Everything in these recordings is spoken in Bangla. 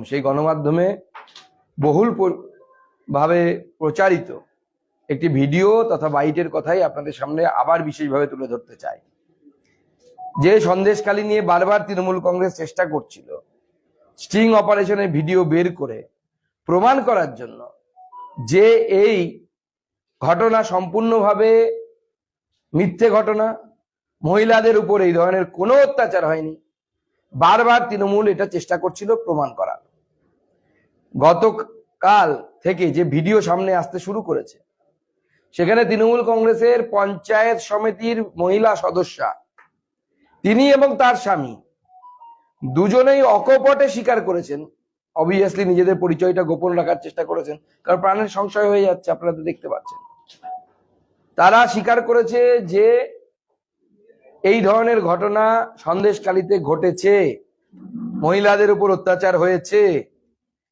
সেই গণমাধ্যমে বহুল ভাবে প্রচারিত একটি ভিডিও তথা বাইটের কথাই আপনাদের সামনে আবার বিশেষভাবে তুলে ধরতে চাই। যে সন্দেশখালী নিয়ে বারবার তৃণমূল কংগ্রেস চেষ্টা করছিল স্টিং অপারেশনের ভিডিও বের করে প্রমাণ করার জন্য যে এই ঘটনা সম্পূর্ণভাবে মিথ্যে ঘটনা, মহিলাদের উপর এই ধরনের কোনো অত্যাচার হয়নি, বারবার তৃণমূল এটা চেষ্টা করছিল প্রমাণ করার। গতকাল থেকে যে ভিডিও সামনে আসতে শুরু করেছে সেখানে তৃণমূল কংগ্রেসের পঞ্চায়েত সমিতির মহিলা সদস্যা তিনি এবং তার স্বামী দুজনেই অকপটে স্বীকার করেছেন, অবভিয়াসলি নিজেদের পরিচয়টা গোপন রাখার চেষ্টা করেছেন কারণ প্রাণের সংশয় হয়ে যাচ্ছে, আপনারা তো দেখতে পাচ্ছেন। তারা স্বীকার করেছে যে এই ধরনের ঘটনা সন্দেশখালীতে ঘটেছে, মহিলাদের উপর অত্যাচার হয়েছে।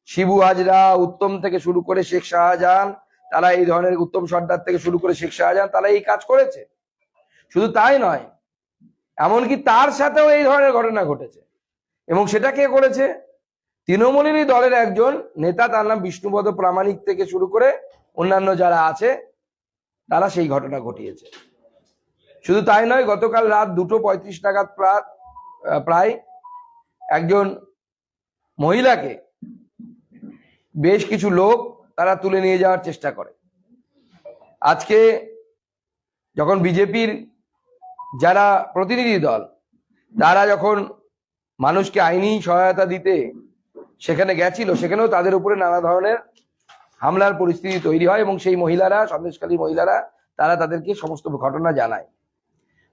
শিবু হাজরা, উত্তম থেকে শুরু করে শেখ শাহজাহান, তারা এই ধরনের, উত্তম সর্দার থেকে শুরু করে শেখ শাহজাহান, তারা এই কাজ করেছে। শুধু তাই নয়, এমনকি তার সাথেও এই ধরনের ঘটনা ঘটেছে। এবং সেটা কে করেছে? তৃণমূলেরই দলের একজন নেতা, তার নাম বিষ্ণুপদ প্রামাণিক থেকে শুরু করে অন্যান্য যারা আছে তারা সেই ঘটনা ঘটিয়েছে। শুধু তাই নয়, গতকাল রাত 2:35 নাগাদ প্রায় একজন মহিলাকে বেশ কিছু লোক তারা তুলে নিয়ে যাওয়ার চেষ্টা করে। আজকে যখন বিজেপির যারা প্রতিনিধি দল তারা যখন মানুষকে আইনি সহায়তা দিতে সেখানে গেছিল, সেখানেও তাদের উপরে নানা ধরনের হামলার পরিস্থিতি তৈরি হয় এবং সেই মহিলারা, সন্দেশখালী মহিলারা, তারা তাদেরকে সমস্ত ঘটনা জানায়।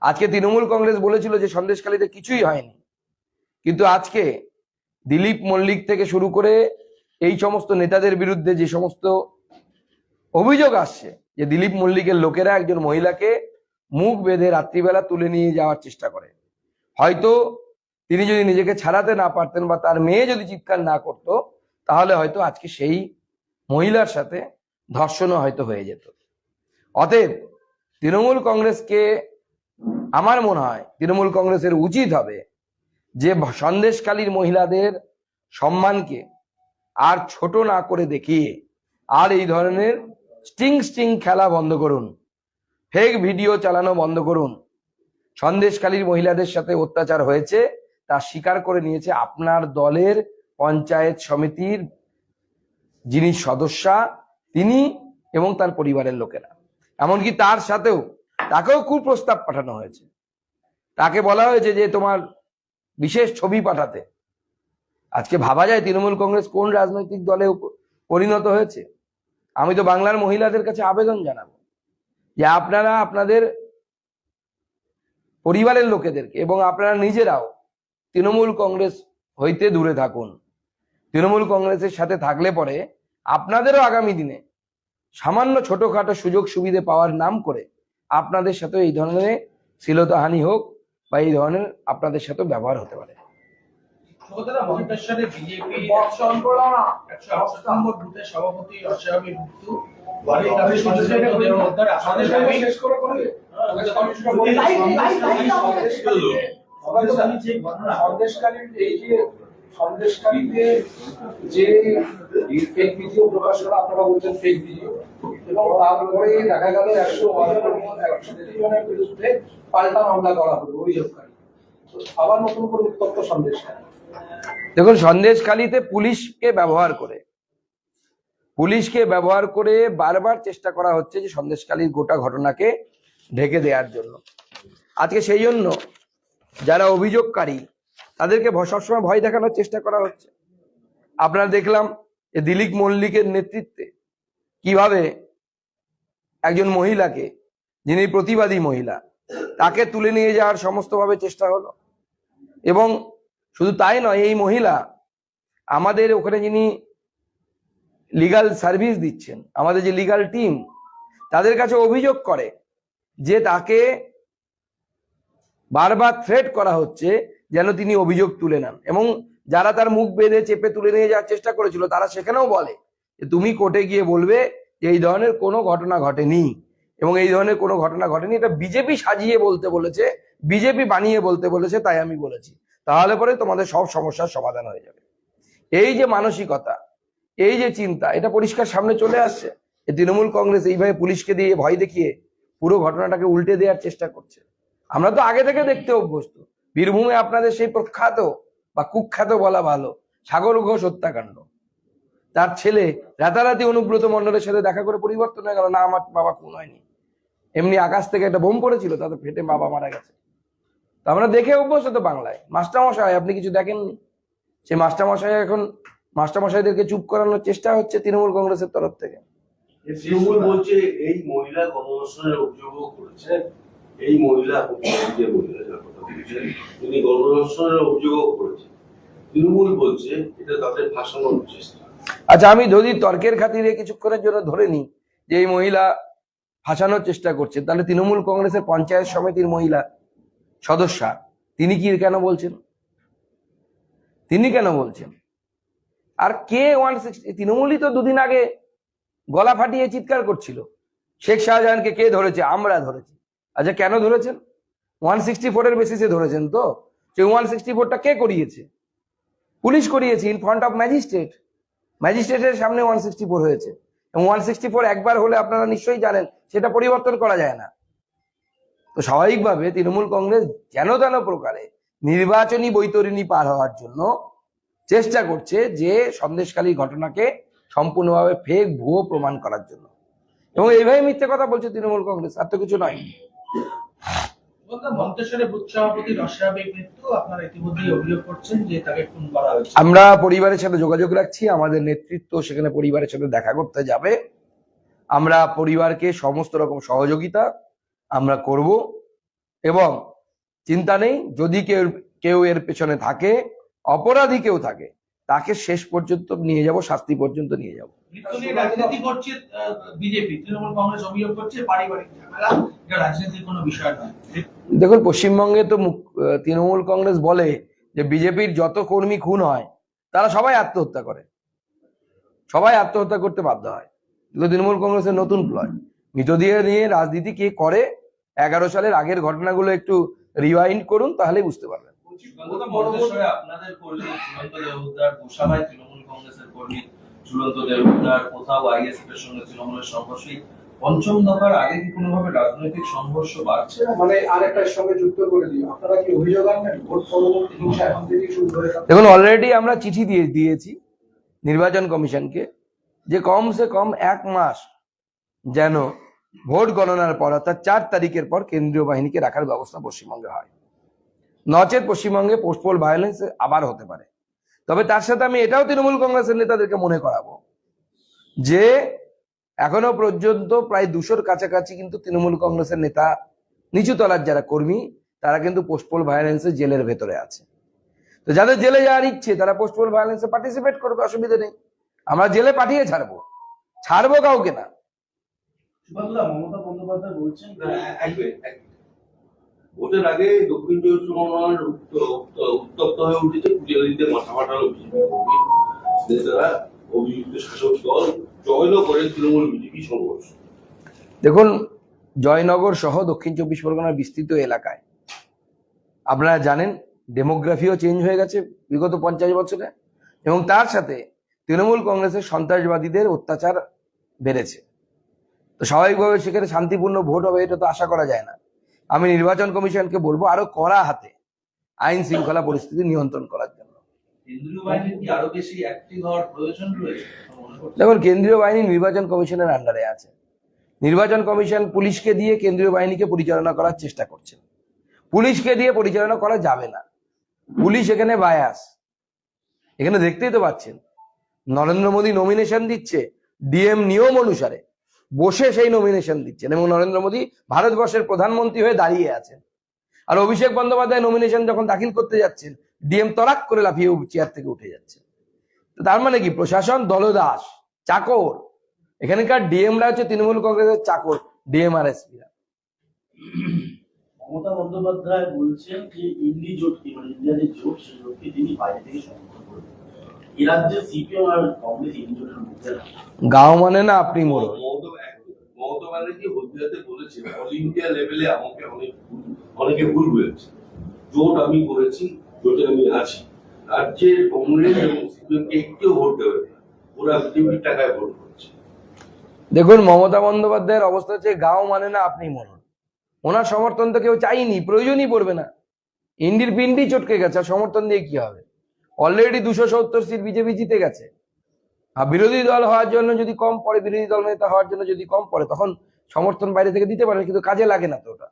আজকে তৃণমূল কংগ্রেস বলেছিল যে সন্দেশখালীতে কিছুই হয়নি, কিন্তু আজকে দিলীপ মল্লিক থেকে শুরু করে এই সমস্ত নেতাদের বিরুদ্ধে যে সমস্ত অভিযোগ আসছে যে দিলীপ মল্লিকের লোকেরা একজন মহিলাকে মুখ বেঁধে রাত্রিবেলা তুলে নিয়ে যাওয়ার চেষ্টা করে। হয়তো তিনি যদি নিজেকে ছাড়াতে না পারতেন বা তার মেয়ে যদি চিৎকার না করতো তাহলে হয়তো আজকে সেই মহিলার সাথে ধর্ষণও হয়তো হয়ে যেত। অতএব তৃণমূল কংগ্রেসকে, আমার মনে হয় তৃণমূল কংগ্রেসের উচিত হবে যে সন্দেশখালীর মহিলাদের সম্মানকে আর ছোট না করে দেখিয়ে আর এই ধরনের স্টিং খেলা বন্ধ করুন, ফেক ভিডিও চালানো বন্ধ করুন। সন্দেশখালীর মহিলাদের সাথে অত্যাচার হয়েছে তা স্বীকার করে নিয়েছে আপনার দলের পঞ্চায়েত সমিতির যিনি সদস্যা তিনি এবং তার পরিবারের লোকেরা। এমনকি তার সাথেও তাকেও কুপ্রস্তাব পাঠানো হয়েছে, তাকে বলা হয়েছে যে তোমার বিশেষ ছবি পাঠাতে। আজকে ভাবা যায় তৃণমূল কংগ্রেস কোন রাজনৈতিক দলে পরিণত হয়েছে। আমি তো বাংলার মহিলাদের কাছে আবেদন জানাবো যে আপনারা আপনাদের পরিবারের লোকেদেরকে এবং আপনারা নিজেরাও তৃণমূল কংগ্রেস হইতে দূরে থাকুন। তৃণমূল কংগ্রেসের সাথে থাকলে পরে আপনাদেরও আগামী দিনে সামান্য ছোটখাটো সুযোগ সুবিধে পাওয়ার নাম করে আপনাদের সাথে এই ধরনের শ্লীলতাহানি হোক বা এই ধরনের আপনাদের সাথে ব্যবহার হতে পারে। সভাপতি অস্বাভাবিক মৃত্যু, সন্দেশখালীতে যে ফেক ভিডিও প্রকাশ করা, আপনারা বলছেন ফেক ভিডিও, এবং তারপরে দেখা গেল 130 জনের বিরুদ্ধে পাল্টা মামলা করা হলো অভিযোগকারী, আবার নতুন করে উত্তপ্ত সন্দেশখালী। দেখুন, সন্দেশখালীতে পুলিশকে ব্যবহার করে বারবার চেষ্টা করা হচ্ছে যে সন্দেশখালীর গোটা ঘটনাকে ঢেকে দেওয়ার জন্য। আজকে সেই জন্য যারা অভিযোগকারী তাদেরকে সবসময় ভয় দেখানোর চেষ্টা করা হচ্ছে। আপনারা দেখলাম যে দিলীপ মল্লিকের নেতৃত্বে কিভাবে একজন মহিলাকে, যিনি প্রতিবাদী মহিলা, তাকে তুলে নিয়ে যাওয়ার সমস্তভাবে চেষ্টা হলো। এবং শুধু তাই নয়, এই মহিলা আমাদের ওখানে যিনি লিগাল সার্ভিস দিচ্ছেন, আমাদের যে লিগাল টিম, তাদের কাছে অভিযোগ করে যে তাকে বারবার থ্রেট করা হচ্ছে যেন তিনি অভিযোগ তুলে নেন। এবং যারা তার মুখ বেঁধে চেপে তুলে নিয়ে যাওয়ার চেষ্টা করেছিল তারা সেখানেও বলে যে তুমি কোর্টে গিয়ে বলবে যে এই ধরনের কোনো ঘটনা ঘটেনি এবং এই ধরনের কোনো ঘটনা ঘটেনি, এটা বিজেপি সাজিয়ে বলতে বলেছে, বিজেপি বানিয়ে বলতে বলেছে, তাই আমি বলেছি, তাহলে পরে তোমাদের সব সমস্যার সমাধান হয়ে যাবে। এই যে মানসিকতা, এই যে চিন্তা, এটা পরিষ্কার সামনে চলে আসছে। তৃণমূল কংগ্রেস এইভাবে পুলিশকে দিয়ে ভয় দেখিয়ে পুরো ঘটনাটাকে উল্টে দেওয়ার চেষ্টা করছে। আমরা তো আগে থেকে দেখতে অভ্যস্ত। বীরভূমে আপনাদের সেই প্রখ্যাত বা কুখ্যাত বলা ভালো সাগর ঘোষ হত্যাকাণ্ড, তার ছেলে রাতারাতি অনুব্রত মণ্ডলের সাথে দেখা করে পরিবর্তন হয়ে গেল, না আমার বাবা খুন হয়নি, এমনি আকাশ থেকে একটা বোম পড়েছিল, তাতে ফেটে বাবা মারা গেছে। তো আমরা দেখে অভ্যস্ত তো বাংলায়। মাস্টারমশাই আপনি কিছু দেখেননি? সেই মাস্টারমশাই এখন মাস্টারমশাইদেরকে চুপ করানোর চেষ্টা হচ্ছে তৃণমূল কংগ্রেসের তরফ থেকে। তৃণমূল বলছে এই মহিলা গণধর্ষণের অভিযোগও করেছে, এই মহিলা যে মহিলা যার কথা বলছেন তিনি গণধর্ষণের অভিযোগও করেছে। তৃণমূল বলছে এটা তাদের ভাসানোর চেষ্টা। আচ্ছা, আমি যদি তর্কের খাতিরে কিছুক্ষণের জন্য ধরে নিই যে এই মহিলা ফাঁসানোর চেষ্টা করছে, তাহলে তৃণমূল কংগ্রেসের পঞ্চায়েত সমিতির মহিলা সদস্যা তিনি কি কেন বলছেন? তিনি কেন বলছেন? আর কে 160? তৃণমূলই তো দুদিন আগে গলা ফাটিয়ে চিৎকার করছিল শেখ শাহজাহানকে কে ধরেছে, আমরা ধরেছি। আচ্ছা, কেন ধরেছেন? 164 এর বেসিসে ধরেছেন তো। সেই 164টা কে করিয়েছে? পুলিশ করিয়েছে, ইন ফ্রন্ট অফ ম্যাজিস্ট্রেট। ম্যাজিস্ট্রেটের সামনে 164 হয়েছে, এবং 164 একবার হলে আপনারা নিশ্চয়ই জানেন সেটা পরিবর্তন করা যায় না। তো স্বাভাবিকভাবে তৃণমূল কংগ্রেস যেন তেন প্রকারে নির্বাচনী বৈতরণী পার হওয়ার জন্য চেষ্টা করছে, যে সন্দেশখালী ঘটনাকে সম্পূর্ণভাবে ফেক ভুয়ো প্রমাণ করার জন্য, এবং এইভাবে মিথ্যে কথা বলছে তৃণমূল কংগ্রেস, আর তো কিছু নয়। মন্তেশ্বরে বুথ সভাপতির অস্বাভাবিক মৃত্যু, আপনারা ইতিমধ্যেই অভিযোগ করছেন যে তাকে খুন করা হয়েছে। আমরা পরিবারের সাথে যোগাযোগ রাখছি, আমাদের নেতৃত্ব সেখানে পরিবারের সাথে দেখা করতে যাবে। আমরা পরিবারকে সমস্ত রকম সহযোগিতা আমরা করব, এবং চিন্তা নেই, যদি কেউ এর পেছনে থাকে, অপরাধী কেউ থাকে, তাকে শেষ পর্যন্ত নিয়ে যাব, শাস্তি পর্যন্ত নিয়ে যাব। মৃত্যু নিয়ে রাজনীতি করছে বিজেপি, তৃণমূল কংগ্রেস অভিযোগ করছে পারিবারিক ঝামেলা, এটা রাজনীতির কোনো বিষয় নয়। দেখুন, পশ্চিমবঙ্গে তো তৃণমূল কংগ্রেস বলে যে বিজেপির যত কর্মী খুন হয় তারা সবাই আত্মহত্যা করে, সবাই আত্মহত্যা করতে বাধ্য হয়। এগুলো তৃণমূল কংগ্রেসের নতুন প্লয়। মৃতদেহ নিয়ে রাজনীতি কে করে, 11 সালের আগের ঘটনাগুলো একটু রিওয়াইন্ড করুন, তাহলেই বুঝতে পারবেন। মন্তেশ্বরে আপনাদের কর্মী ঝুলন্ত দেহ উদ্ধার, গোসাবায় তৃণমূল কংগ্রেসের কর্মী ঝুলন্ত দেহ উদ্ধার, কোথাও আইএসএফ এর সঙ্গে তৃণমূলের সংঘর্ষ, পঞ্চম দফার আগে কি কোনোভাবে রাজনৈতিক সংঘর্ষ বাড়ছে? মানে আরেকটার সঙ্গে যুক্ত করে দিই, আপনারা কি অভিযোগ আনবেন ভোট পরবর্তী হিংসা এখন থেকেই শুরু করে? দেখুন, অলরেডি আমরা চিঠি দিয়েছি নির্বাচন কমিশনকে, যে কমসে কম 1 মাস যেন ভোট গণনার পর, অর্থাৎ 4 তারিখের পর কেন্দ্রীয় বাহিনীকে রাখার ব্যবস্থা পশ্চিমবঙ্গে হয়, নচেত পশ্চিমবঙ্গে পোস্টপোল ভায়োলেন্স আবার হতে পারে। তবে তার সাথে আমি এটাও তৃণমূল কংগ্রেসের নেতাদেরকে মনে করাবো যে এখনো পর্যন্ত প্রায় 200-র কাছাকাছি কিন্তু তৃণমূল কংগ্রেসের নেতা, নিচু তলার যারা কর্মী, তারা কিন্তু পোস্টপোল ভায়োলেন্সে জেলের ভেতরে আছে। তো যাদের জেলে যাওয়ার ইচ্ছে তারা পোস্টপোল ভায়োলেন্সে পার্টিসিপেট করবে, অসুবিধা নেই। আমরা জেলে পাঠিয়ে ছাড়বো কাউকে না। মমতা বন্দ্যোপাধ্যায় বলছেন ভোটের আগে দক্ষিণ চব্বিশ পরগনার উত্তপ্ত হয়ে উঠেছে, পুজোরিতে মাথা ফাটানো বিজেপি কর্মী নেতারা, অভিযুক্ত শাসক দল জয়ন করে তৃণমূল বিজেপি সংঘর্ষ। দেখুন, জয়নগর সহ দক্ষিণ 24 পরগনার বিস্তৃত এলাকায় আপনারা জানেন ডেমোগ্রাফিও চেঞ্জ হয়ে গেছে বিগত 50 বছরে, এবং তার সাথে তৃণমূল কংগ্রেসের সন্ত্রাসবাদীদের অত্যাচার বেড়েছে। তো স্বাভাবিকভাবে সেখানে শান্তিপূর্ণ ভোট হবে এটা তো আশা করা যায় না। আমি নির্বাচন কমিশনকে বলবো আরো কড়া হাতে আইন শৃঙ্খলা পরিস্থিতি নিয়ন্ত্রণ করার জন্য। কেন্দ্রীয় বাহিনীর কি আরো বেশি অ্যাক্টিভ হওয়ার প্রয়োজন রয়েছে? দেখুন, কেন্দ্রীয় বাহিনী নির্বাচন কমিশনের আন্ডারে আছে। নির্বাচন কমিশন পুলিশকে দিয়ে কেন্দ্রীয় বাহিনীকে পরিচালনা করার চেষ্টা করছে। পুলিশকে দিয়ে পরিচালনা করা যাবে না, পুলিশ এখানে বায়াস। এখানে দেখতেই তো পাচ্ছেন, নরেন্দ্র মোদী নমিনেশন দিচ্ছে ডিএম নিয়ম অনুসারে, বসে সেই নমিনেশন দিচ্ছেন, এবং নরেন্দ্র মোদী ভারতবর্ষের প্রধানমন্ত্রী হয়ে দাঁড়িয়ে আছেন। আর অভিষেক বন্দ্যোপাধ্যায় নমিনেশন যখন দাখিল করতে যাচ্ছেন, ডিএম তরাক করে লাফিয়ে চেয়ার থেকে উঠে যাচ্ছে। তো তার মানে কি, প্রশাসন দলদাস, চাকর। এখানকার ডিএমরা হচ্ছে তৃণমূল কংগ্রেসের চাকর, ডিএম আর এসপিরা। মমতা বন্দ্যোপাধ্যায় বলছেন যে ইন্ডি জোটকে, মানে ইন্ডিয়া যে জোট, সেই জোটকে তিনি বাইরে থেকে সমর্থন করবেন। এই রাজ্যে সিপিএম আর কংগ্রেস ইন্ডি জোটের মধ্যে গাঁও মানে না আপনি মোড়। মমতা ব্যানার্জি হলদিয়াতে বলেছেন অল ইন্ডিয়া লেভেলে আমাকে অনেকে ভুল হয়েছে, জোট আমি করেছি, জোটে আমি আছি, রাজ্যের কংগ্রেস এবং সিপিএমকে একটিও ভোট দেবে না, ওরা বিজেপির টাকায় ভোট করছে। দেখুন, মমতা বন্দ্যোপাধ্যায়ের অবস্থা হচ্ছে গাঁও মানে না আপনি মনুন। ওনার সমর্থন তো কেউ চাইনি, প্রয়োজনই পড়বে না। ইন্ডির পিন্ডি চটকে গেছে, আর সমর্থন দিয়ে কি হবে? অলরেডি 270 সিট বিজেপি জিতে গেছে। আর বিরোধী দল হওয়ার জন্য যদি কম পড়ে, বিরোধী দল নেতা হওয়ার জন্য যদি কম পড়ে, তখন সমর্থন বাইরে থেকে দিতে পারে, কিন্তু কাজে লাগে না তো ওটা।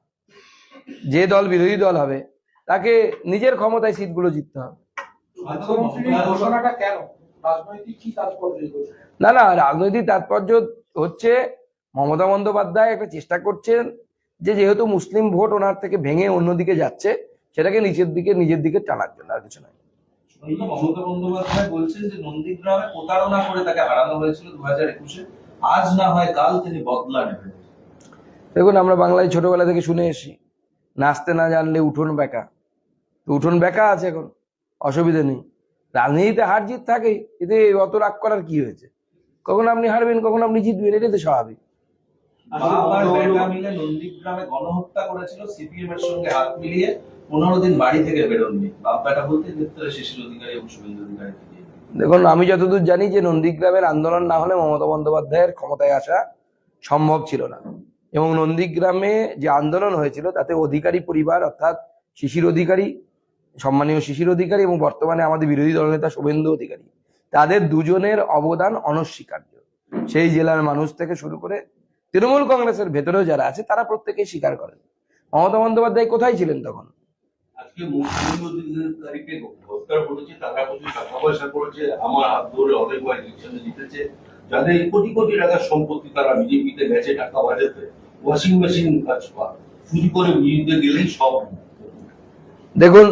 যে দল বিরোধী দল হবে তাকে নিজের ক্ষমতায় সিটগুলো জিততে হবে। মুখ্যমন্ত্রীর এই ঘোষণাটা কেন, রাজনৈতিক কি তাৎপর্য এই ঘোষণা? না না, রাজনৈতিক তাৎপর্য হচ্ছে মমতা বন্দ্যোপাধ্যায় একটা চেষ্টা করছেন যে যেহেতু মুসলিম ভোট ওনার থেকে ভেঙে অন্যদিকে যাচ্ছে, সেটাকে নিজের দিকে টানার জন্য, আর কিছু নয়। মমতা বন্দ্যোপাধ্যায় বলছেন যে নন্দীগ্রামে প্রতারণা করে তাকে হারানো হয়েছিল 2021-এ, আজ না হয় কাল তিনি বদলা নেবেন। দেখুন, আমরা বাংলায় ছোটবেলা থেকে শুনে এসেছি, নাচতে না জানলে উঠোন বেঁকা। তো উঠোন বেঁকা আছে, এখন অসুবিধা নেই। রাজনীতিতে হার জিত থাকে, এতে অত রাগ করার কি হয়েছে? কখন আপনি হারবেন, কখন আপনি জিতবেন, এটাই তো স্বাভাবিক। বাবার বেটা মিলে নন্দীগ্রামে গণহত্যা করেছিল, সিপিএম এর সঙ্গে হাত মিলিয়ে 15 দিন বাড়ি থেকে বেরোননি। বাপ বেটা বলতে গ্রেপ্তারে শিশির অধিকারী এবং শুভেন্দু অধিকারী। দেখুন, আমি যতদূর জানি যে নন্দীগ্রামের আন্দোলন না হলে মমতা বন্দ্যোপাধ্যায়ের ক্ষমতায় আসা সম্ভব ছিল না। এবং নন্দীগ্রামে যে আন্দোলন হয়েছিল তাতে অধিকারী পরিবার, অর্থাৎ শিশির অধিকারী, সম্মানীয় শিশির অধিকারী এবং বর্তমানে আমাদের বিরোধী দলনেতা শুভেন্দু অধিকারী, তাদের দুজনের অবদান অনস্বীকার্য। সেই জেলার মানুষ থেকে শুরু করে তৃণমূল কংগ্রেসের ভেতরেও যারা আছে তারা প্রত্যেকেই স্বীকার করেন। মমতা বন্দ্যোপাধ্যায় কোথায় ছিলেন তখন? আজকে মুখ্যমন্ত্রী তারিখে গ্রেফতার করেছে, টাকা পয়সা করেছে, আমার হাত ধরে অনেকবার ইলেকশনে জিতেছে, যাদের কোটি কোটি টাকার সম্পত্তি, তারা বিজেপিতে গেছে টাকা বাজাতে, ওয়াশিং মেশিন কাজ পায়, চুরি করে বিজেপিতে গেলেই সব। দেখুন,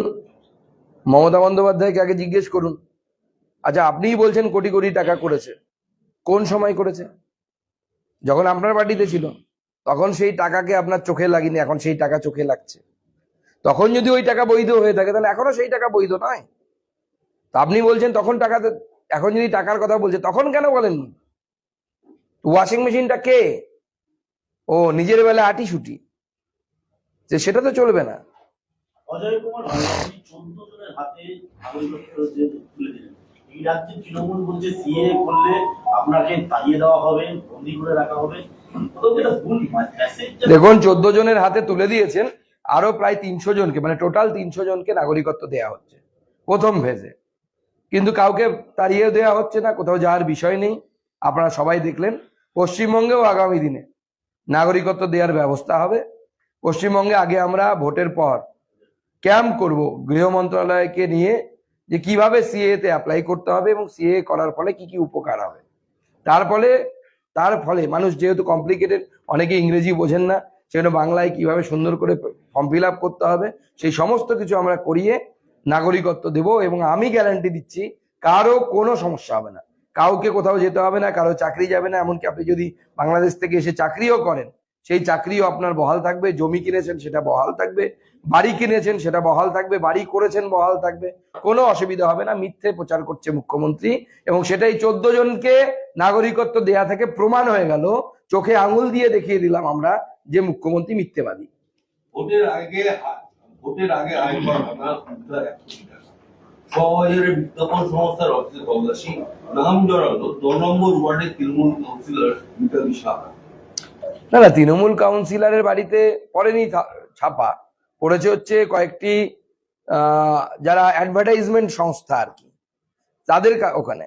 মমতা বন্দ্যোপাধ্যায়কে আগে জিজ্ঞেস করুন, আচ্ছা আপনিই বলছেন কোটি কোটি টাকা করেছে, কোন সময় করেছে? যখন আপনার পার্টিতে ছিল তখন সেই টাকাকে আপনার চোখে লাগেনি, এখন সেই টাকা চোখে লাগছে। তখন যদি ওই টাকা বৈধ হয়ে থাকে তাহলে এখনো সেই টাকা বৈধ নয়। তো আপনি বলছেন তখন টাকাতে, এখন যদি টাকার কথা বলছে তখন কেন বলেননি? ওয়াশিং মেশিনটা কে? ও নিজের বেলা আটি শুটি, যে সেটা তো চলবে না। অজয় কুমার 14 জনের হাতে নাগরিকত্ব তুলে দিলেন। এই রাজ্যে তৃণমূল বলছে সিএ করলে আপনাকে তাড়িয়ে দেওয়া হবে, বন্দি করে রাখা হবে। এটা ভুল মেসেজ। দেখুন, 14 জনের হাতে তুলে দিয়েছেন, আরো প্রায় 300 জনকে, মানে টোটাল 300 জনকে নাগরিকত্ব দেয়া হচ্ছে প্রথম ফেজে। কিন্তু কাউকে তাড়িয়ে দেওয়া হচ্ছে না, কোথাও যাওয়ার বিষয় নেই। আপনারা সবাই দেখলেন পশ্চিমবঙ্গেও আগামী দিনে নাগরিকত্ব দেওয়ার ব্যবস্থা হবে। পশ্চিমবঙ্গে আগে আমরা ভোটের পর ক্যাম্প করব গৃহ মন্ত্রণালয়কে নিয়ে, যে কিভাবে সিএ তে অ্যাপ্লাই করতে হবে এবং সিএ করার ফলে কি কি উপকার হবে। তার ফলে মানুষ যেহেতু কমপ্লিকেটেড, অনেকে ইংরেজি বোঝেন না, সেজন্য বাংলায় কিভাবে সুন্দর করে ফর্ম ফিল আপ করতে হবে, সেই সমস্ত কিছু আমরা করিয়ে নাগরিকত্ব দেব। এবং আমি গ্যারান্টি দিচ্ছি কারো কোনো সমস্যা হবে না, কাউকে কোথাও যেতে হবে না, কারো চাকরি যাবে না। এমনকি আপনি যদি বাংলাদেশ থেকে এসে চাকরিও করেন, সেই চাকরিও আপনার বহাল থাকবে। জমি কিনেছেন সেটা বহাল থাকবে, বাড়ি কিনেছেন সেটা বহাল থাকবে, বাড়ি করেছেন বহাল থাকবে, কোনো অসুবিধা হবে না। মিথ্যে প্রচার করছে মুখ্যমন্ত্রী, এবং সেটাই 14 জনকে নাগরিকত্ব দেয়া থেকে প্রমাণ হয়ে গেল। চোখে আঙুল দিয়ে দেখিয়ে দিলাম আমরা যে মুখ্যমন্ত্রী মিথ্যেবাদী। ভোটের আগে আয় করা ভাঙা উদ্ধার 1 কোটি টাকা, 6,000 বিজ্ঞাপন সংস্থার অফিসে তল্লাশি, নাম জড়ালো 2 নম্বর ওয়ার্ডের তৃণমূল কাউন্সিলর মিতালি সাহা। না, তৃণমূল কাউন্সিলরের বাড়িতে পড়েনি ছাপা, পড়েছে হচ্ছে কয়েকটি যারা অ্যাডভার্টাইজমেন্ট সংস্থা আর কি, তাদের ওখানে।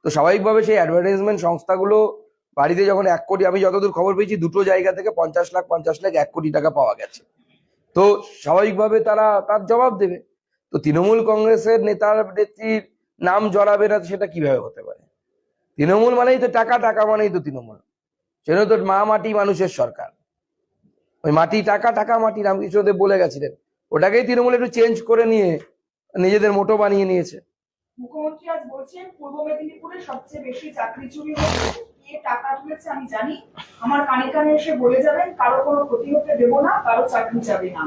তো স্বাভাবিকভাবে সেই অ্যাডভার্টাইজমেন্ট সংস্থাগুলো বাড়িতে যখন 1 কোটি, আমি যতদূর খবর পেয়েছি 2টো জায়গা থেকে 50 লাখ 1 কোটি টাকা পাওয়া গেছে। তো স্বাভাবিকভাবে তারা তার জবাব দেবে। তো তৃণমূল কংগ্রেসের নেতার নেত্রীর নাম জড়াবে না, সেটা কিভাবে হতে পারে? তৃণমূল মানেই তো টাকা, টাকা মানেই তো তৃণমূল। সেজন্য তো মা মাটি মানুষের সরকার। ওই মাটি টাকা, টাকা মাটি রামকৃষ্ণদেব বলে গেছিলেন, ওটাকেই তৃণমূল একটু চেঞ্জ করে নিয়ে নিজেদের মোটো বানিয়ে নিয়েছে। মুখ্যমন্ত্রী আজ বলছেন পূর্ব মেদিনীপুরে সবচেয়ে বেশি চাকরি চুরি হয়েছে, কে টাকা তুলেছে আমি জানি, আমার কানে কানে এসে বলে যাবেন কারো কোনো ক্ষতি হতে দেবো না, কারো চাকরি যাবে না।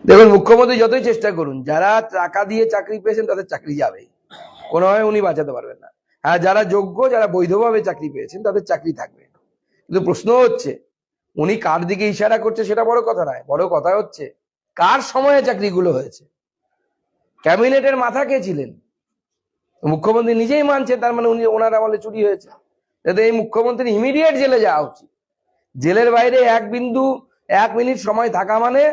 দেখুন, মুখ্যমন্ত্রী যতই চেষ্টা করুন, যারা টাকা দিয়ে চাকরি পেয়েছেন তাদের চাকরি যাবেই, কোনোভাবে উনি বাঁচাতে পারবেন না। হ্যাঁ, যারা যোগ্য, যারা বৈধভাবে চাকরি পেয়েছেন তাদের চাকরি থাকবে। কিন্তু প্রশ্ন হচ্ছে উনি কার দিকে ইশারা করছে সেটা বড় কথা নয়, বড় কথা হচ্ছে কার সময়ে চাকরিগুলো হয়েছে। ক্যাবিনেটের মাথা কে ছিলেন? মুখ্যমন্ত্রী নিজেই মানছে, তার মানে উনি ওনার আমলে চুরি হয়েছে। যাতে এই মুখ্যমন্ত্রী ইমিডিয়েট জেলে যাওয়া উচিত। জেলের বাইরে 1 মিনিট সময় থাকা মানে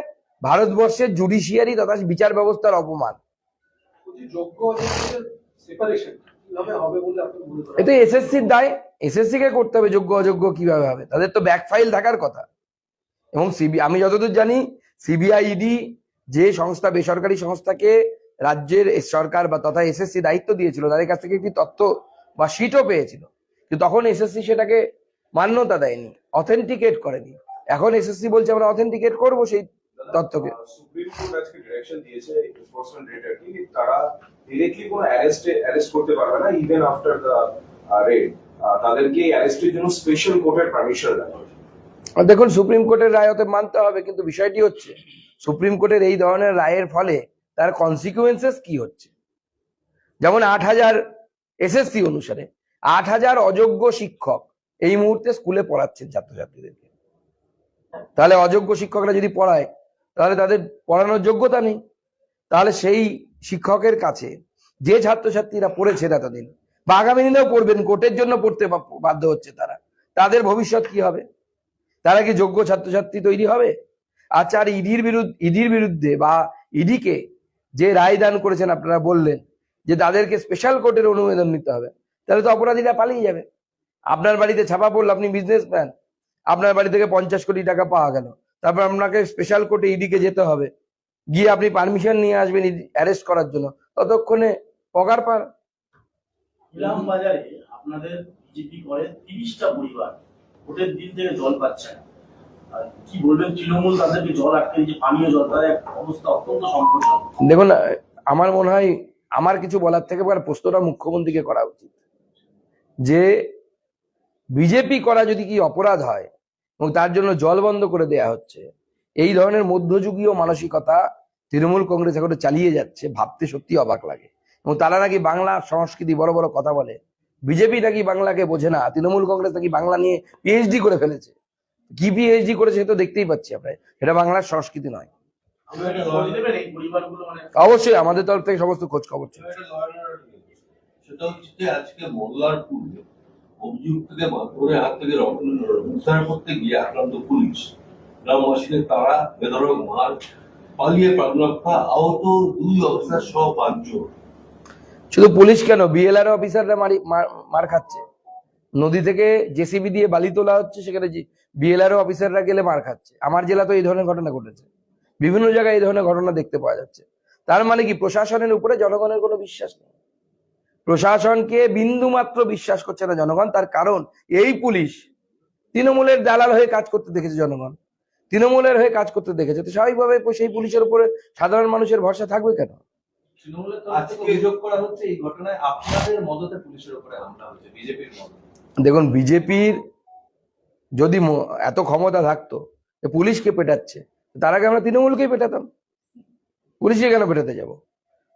ভারতবর্ষের জুডিশিয়ারি তথা বিচার ব্যবস্থার অপমান। যোগ্য সেপারেশন কিভাবে হবে বলে আপনি মনে করেন? এটা এসএসসির দায়, এসএসসি কে করতে হবে। যোগ্য অযোগ্য কিভাবে হবে? তাদের তো ব্যাক ফাইল থাকার কথা। এবং আমি যতদূর জানি সিবিআই, ইডি যে সংস্থা, বেসরকারি সংস্থাকে রাজ্যের সরকার বা তথা এসএসসি দায়িত্ব দিয়েছিল, তাদের কাছ থেকে একটি তথ্য বা শিটও পেয়েছিল, কিন্তু তখন এসএসসি সেটাকে মান্যতা দেয়নি, অথেন্টিকেট করেনি। এখন এসএসসি বলছে আমরা অথেন্টিকেট করব সেই তথ্যকে। সুপ্রিম কোর্ট আজকে ডিরেকশন দিয়েছে এনফোর্সমেন্ট ডিরেক্টরকে কি তারা ডিরেক্টলি কোনো অ্যারেস্ট করতে পারবে না, ইভেন আফটার দ্য রেড। তাদেরকে অ্যারেস্টের জন্য স্পেশাল কোর্টের পারমিশন লাগবে। দেখুন, সুপ্রিম কোর্টের রায় হতে মানতে হবে, কিন্তু বিষয়টি হচ্ছে সুপ্রিম কোর্টের এই ধরনের রায়ের ফলে তার কনসিকুয়েন্সেস কি হচ্ছে। যেমন 8,000 এসএসসি অনুসারে 8,000 অযোগ্য শিক্ষক এই মুহূর্তে স্কুলে পড়াচ্ছেন ছাত্রছাত্রীদেরকে। তাহলে অযোগ্য শিক্ষকরা যদি পড়ায়, তাহলে তাদের পড়ানোর যোগ্যতা নেই। তাহলে সেই শিক্ষকের কাছে যে ছাত্রছাত্রীরা পড়েছেন এতদিন বা আগামী দিনেও পড়বেন, কোর্টের জন্য পড়তে বাধ্য হচ্ছে তারা, তাদের ভবিষ্যৎ কি হবে? তারা কি যোগ্য ছাত্রছাত্রী তৈরি হবে? আচ্ছা, আর ইডির বিরুদ্ধে বা ইডিকে যে রায় দান করেছেন, আপনারা বললেন যে তাদেরকে স্পেশাল কোর্টের অনুমোদন নিতে হবে, তাহলে তো অপরাধীরা পালিয়ে যাবে। আপনার বাড়িতে ছাপা পড়লো, আপনি বিজনেসম্যান, আপনার বাড়ি থেকে 50 কোটি টাকা পাওয়া গেল, তারপর আপনাকে স্পেশাল কোর্টে ইডিকে যেতে হবে, গিয়ে আপনি পারমিশন নিয়ে আসবেন অ্যারেস্ট করার জন্য, ততক্ষণে পগার পার। ইলাম বাজারে আপনাদের বিজেপি করে 30টা পরিবার ভোটের দিন থেকে জল পাচ্ছে না। আর কি বলবেন, তৃণমূল তাদেরকে জল আটকে দিয়েছে, পানীয় জল, তাদের অবস্থা অত্যন্ত সংকটজনক। দেখুন, আমার মনে হয় আমার কিছু বলার থেকে প্রশ্নটা মুখ্যমন্ত্রীকে করা উচিত যে বিজেপি করা যদি কি অপরাধ হয় এবং তার জন্য জল বন্ধ করে দেয়া হচ্ছে, এই ধরনের মধ্যযুগীয় মানসিকতা তৃণমূল কংগ্রেস এখন চালিয়ে যাচ্ছে, ভাবতে সত্যি অবাক লাগে। এবং তারা নাকি বাংলা সংস্কৃতি বড় বড় কথা বলে, বিজেপি নাকি বাংলাকে বোঝে না, তৃণমূল কংগ্রেস নাকি বাংলা নিয়ে পিএইচডি করে ফেলেছে। কি পিএইচডি করেছে তো দেখতেই পাচ্ছি আমরা, এটা বাংলার সংস্কৃতি নয়। আপনারা কি খোঁজ নেবেন এই পরিবারগুলো? মানে অবশ্যই আমাদের তরফ থেকে সমস্ত খোঁজ খবর চলছে। সেটা হচ্ছে যে আজকে মোল্লার পূর্বে অভিযুক্তকে মারধরের হাত থেকে উদ্ধার করতে গিয়ে আক্রান্ত পুলিশ, গ্রামবাসীদের তারা বেধড়ক মার, পালিয়ে প্রাণ রক্ষা, আহত 2 অফিসার সহ 5 জন। শুধু পুলিশ কেন, বিএলআর অফিসাররা মার খাচ্ছে। নদী থেকে জেসিবি দিয়ে বালি তোলা হচ্ছে, সেখানে বিএলআর অফিসাররা গেলে মার খাচ্ছে। আমার জেলা তো এই ধরনের ঘটনা ঘটেছে, বিভিন্ন জায়গায় এই ধরনের ঘটনা দেখতে পাওয়া যাচ্ছে। তার মানে কি প্রশাসনের উপরে জনগণের কোনো বিশ্বাস নেই, প্রশাসনকে বিন্দু মাত্র বিশ্বাস করছে না জনগণ। তার কারণ এই পুলিশ তৃণমূলের দালাল হয়ে কাজ করতে দেখেছে জনগণ, তৃণমূলের হয়ে কাজ করতে দেখেছে, তো স্বাভাবিকভাবে সেই পুলিশের উপরে সাধারণ মানুষের ভরসা থাকবে কেন? তৃণমূলের তরফ থেকে অভিযোগ করা হচ্ছে এই ঘটনায় আপনাদের মদতে পুলিশের উপরে হামলা হচ্ছে, বিজেপির মদতে। দেখুন, বিজেপির যদি এত ক্ষমতা থাকতো যে পুলিশকে পেটাচ্ছে, তার আগে আমরা তৃণমূলকেই পেটাতাম। পুলিশকে কেন পেটাতে যাব?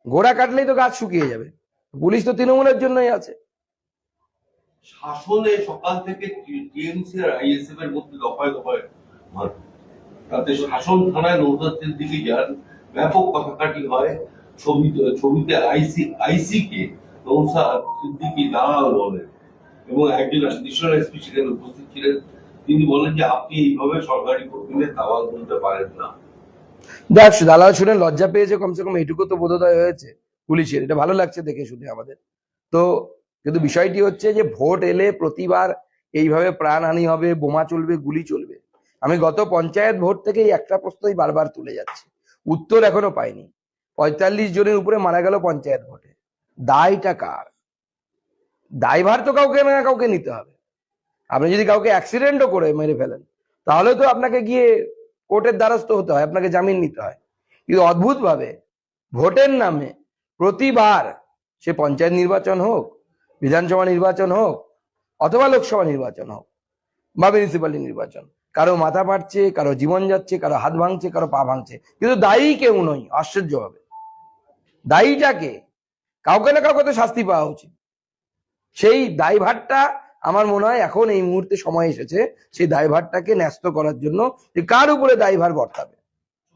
গোড়া কাটলেই তো গাছ শুকিয়ে যাবে। পুলিশ তো তৃণমূলের জন্যই আছে। শাসনে সকাল থেকে টিএমসি আর আইএসএফ এর মধ্যে দফায় দফায় মারপিট। তাতে শাসন থানায় নৌসাদ সিদ্দিকী যান, ব্যাপক কথাকাটি হয়। ছবিতে আইসি কে নৌসাদ সিদ্দিকী দালাল বলেন এবং একজন অ্যাডিশনাল এসপি সেখানে উপস্থিত ছিলেন। তিনি বলেন যে আপনি এইভাবে সরকারি কর্মীদের দালাল বলতে পারেন না। দেখ, দালাল শুনে লজ্জা পেয়েছে, কমসে কম এইটুকু তো বোধোদয় হয়েছে পুলিশের, এটা ভালো লাগছে দেখে শুনে আমাদের তো। কিন্তু বিষয়টি হচ্ছে যে ভোট এলে প্রতিবার এইভাবে প্রাণহানি হবে, বোমা চলবে, গুলি চলবে। আমি গত পঞ্চায়েত ভোট থেকে একটা প্রশ্নই বারবার তুলে যাচ্ছি, উত্তর এখনো পাইনি। 45 জনের উপরে মারা গেল পঞ্চায়েত ভোটে, দায়টা কার? দায়ভার তো কাউকে না কাউকে নিতে হবে। আপনি যদি কাউকে অ্যাক্সিডেন্টও করে মেরে ফেলেন, তাহলে তো আপনাকে গিয়ে কোর্টের দ্বারস্থ হতে হয়, আপনাকে জামিন নিতে হয়। কিন্তু অদ্ভুত ভাবে ভোটের নামে প্রতিবার, সে পঞ্চায়েত নির্বাচন হোক, বিধানসভা নির্বাচন হোক, অথবা লোকসভা নির্বাচন হোক বা মিউনিসিপ্যালিটি নির্বাচন, কারো মাথা ফাটছে, কারো জীবন যাচ্ছে, কারো হাত ভাঙছে, কারো পা ভাঙছে, কিন্তু দায়ী কেউ নয়। আশ্চর্য হবে, দায়ীটাকে কাউকে না কাউকে তো শাস্তি পাওয়া উচিত। সেই দায়ভারটা আমার মনে হয় এখন এই মুহূর্তে সময় এসেছে সেই দায়ভারটাকে ন্যস্ত করার জন্য, যে কার উপরে দায়ভার বর্তাবে।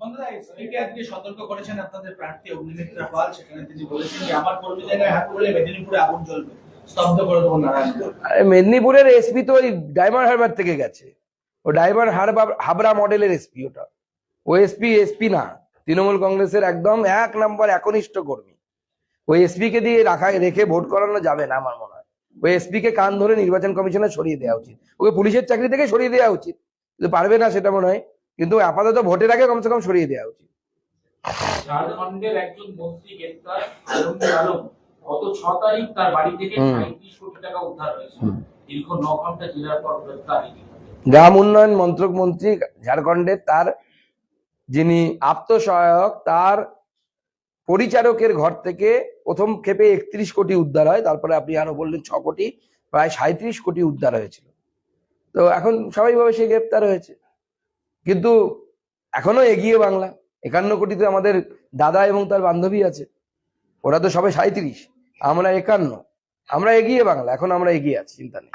সন্ধ্যা এসপিকে আজকে সতর্ক করেছেন আপনাদের প্রার্থী অগ্নিমিত্রা পাল, সেখানে তিনি বলেছেন যে আমার কর্মীদের গায়ে হাত তুললে মেদিনীপুরে আগুন জ্বলবে, স্তব্ধ করে দেবো নারায়ণপুর। আরে মেদিনীপুরের এসপি তো ওই ডায়মন্ড হারবার থেকে গেছে, ও ডায়মন্ড হাবড়া মডেলের এসপি, ওটা ও এসপি না, তৃণমূল কংগ্রেসের একদম 1 নম্বর একনিষ্ঠ কর্মী। ওই এসপি কে দিয়ে রেখে ভোট করানো যাবে না আমার মনে হয়। ওই এসপি কে কান ধরে নির্বাচন কমিশনে সরিয়ে দেওয়া উচিত, ওকে পুলিশের চাকরি থেকে সরিয়ে দেওয়া উচিত, কিন্তু পারবে না সেটা মনে হয়, কিন্তু আপাতত ভোটের আগে কমসে কম সরিয়ে দেওয়া উচিত। ঝাড়খণ্ডের একজন মন্ত্রী গ্রেপ্তার, আলমগীর আলম, গত 6 তারিখ তার বাড়ি থেকে 35 কোটি টাকা উদ্ধার হয়েছে। দীর্ঘ 9 ঘন্টা জেরার পর গ্রেপ্তার। গ্রাম উন্নয়ন মন্ত্রক মন্ত্রী ঝাড়খণ্ডের, তার যিনি আত্মসহায়ক, তার পরিচারকের ঘর থেকে প্রথম ক্ষেপে 31 কোটি উদ্ধার হয়, তারপরে আপনি আরো বললেন 6 কোটি, প্রায় 37 কোটি উদ্ধার হয়েছিল। তো এখন স্বাভাবিকভাবে সে গ্রেপ্তার হয়েছে, কিন্তু এখনো এগিয়ে বাংলা। 51 কোটিতে আমাদের দাদা এবং তার বান্ধবী আছে, ওরা তো সবাই 37, আমরা 51, আমরা এগিয়ে বাংলা, এখন আমরা এগিয়ে আছি, চিন্তা নেই।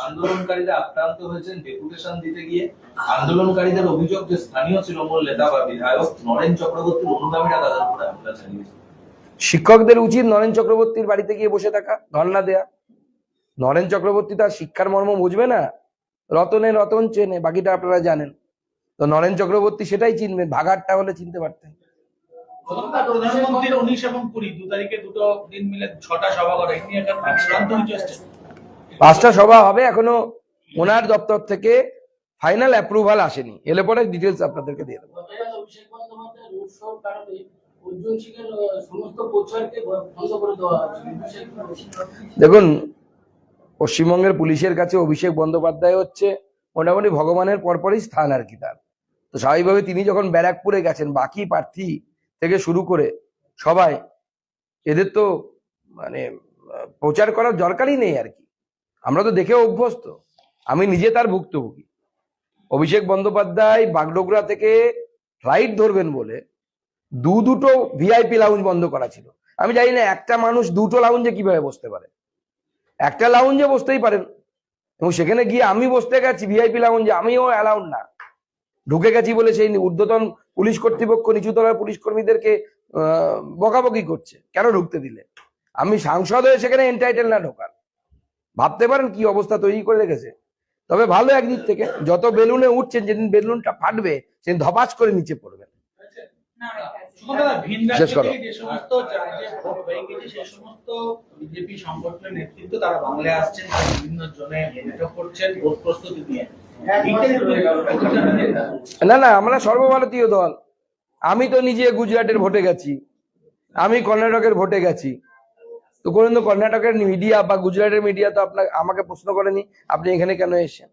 আন্দোলনকারীরা আক্রান্ত হয়েছেন ডেপুটেশন দিতে গিয়ে। আন্দোলনকারীদের অভিযোগ যে স্থানীয় তৃণমূল নেতা বা বিধায়ক নরেন চক্রবর্তীর অনুগামীরা তাদের উপরে হামলা চালিয়েছে। শিক্ষকদের উচিত নরেন চক্রবর্তীর বাড়িতে গিয়ে বসে থাকা, ধর্ণা দেয়া। নরেন চক্রবর্তী তার শিক্ষার মর্ম বুঝবে না, রতনে রতন চেনে, বাকিটা আপনারা জানেন। তো নরেন চক্রবর্তী সেটাই চিনবেন, ভাগাড়টা হলে চিনতে পারতেন। প্রধানমন্ত্রীর 19 এবং 20 2 তারিখে দুটো দিন মিলে 6টা সভা করা, এই নিয়ে একটা চূড়ান্ত কিছু আসছে। 5টা সভা হবে, এখনো ওনার দপ্তর থেকে ফাইনাল অ্যাপ্রুভাল আসেনি, এলে পরে ডিটেলস আপনাদেরকে দিয়ে দেবো। অভিষেক বন্দ্যোপাধ্যায় রোড শোর কারণে অর্জুন সিংয়ের সমস্ত প্রচারকে বন্ধ করে দেওয়া হয়েছে। দেখুন, পশ্চিমবঙ্গের পুলিশের কাছে অভিষেক বন্দ্যোপাধ্যায় হচ্ছে মোটামুটি ভগবানের পরপরই স্থান আর কি তার। তো স্বাভাবিকভাবে তিনি যখন ব্যারাকপুরে গেছেন, বাকি প্রার্থী থেকে শুরু করে সবাই, এদের তো মানে প্রচার করার দরকারই নেই আর কি। আমরা তো দেখে অভ্যস্ত, আমি নিজে তার ভুক্তভোগী। অভিষেক বন্দ্যোপাধ্যায় বাগডোগরা থেকে ফ্লাইট ধরবেন বলে দুটো ভিআইপি লাউঞ্জ বন্ধ করা ছিল। আমি জানি না একটা মানুষ দুটো লাউঞ্জে কিভাবে বসতে পারে, একটা লাউঞ্জে বসতেই পারেন, এবং সেখানে গিয়ে আমি বসতে গেছি ভিআইপি লাউঞ্জে, আমিও অ্যালাউড না, ঢুকে গেছি বলে সেই ঊর্ধ্বতন পুলিশ কর্তৃপক্ষ নিচুতলার পুলিশ কর্মীদেরকে বকাবকি করছে, কেন ঢুকতে দিলে? আমি সাংসদ হয়ে সেখানে এন্টাইটেল না ঢোকার। ভাবতে পারেন কি অবস্থা তৈরি করে রেখেছে। তবে ভালো একদিক থেকে, যত বেলুনে উঠছেন, যেদিন বেলুনটা ফাটবে সেদিন ধপাস করে নিচে পড়বেন। শেষ করো। যে সমস্ত রাজ্যে ভোট হয়ে গেছে সেই সমস্ত বিজেপি সংগঠনের নেতৃত্ব তারা বাংলায় আসছেন, তারা বিভিন্ন জনে বৈঠক করছেন ভোট প্রস্তুতি নিয়ে। না না, আমরা সর্বভারতীয় দল। আমি তো নিজে গুজরাটের ভোটে গেছি, আমি কর্ণাটকের ভোটে গেছি, তো কোনদিন তো কর্ণাটকের মিডিয়া বা গুজরাটের মিডিয়া তো আমাকে প্রশ্ন করেনি আপনি এখানে কেন এসেছেন।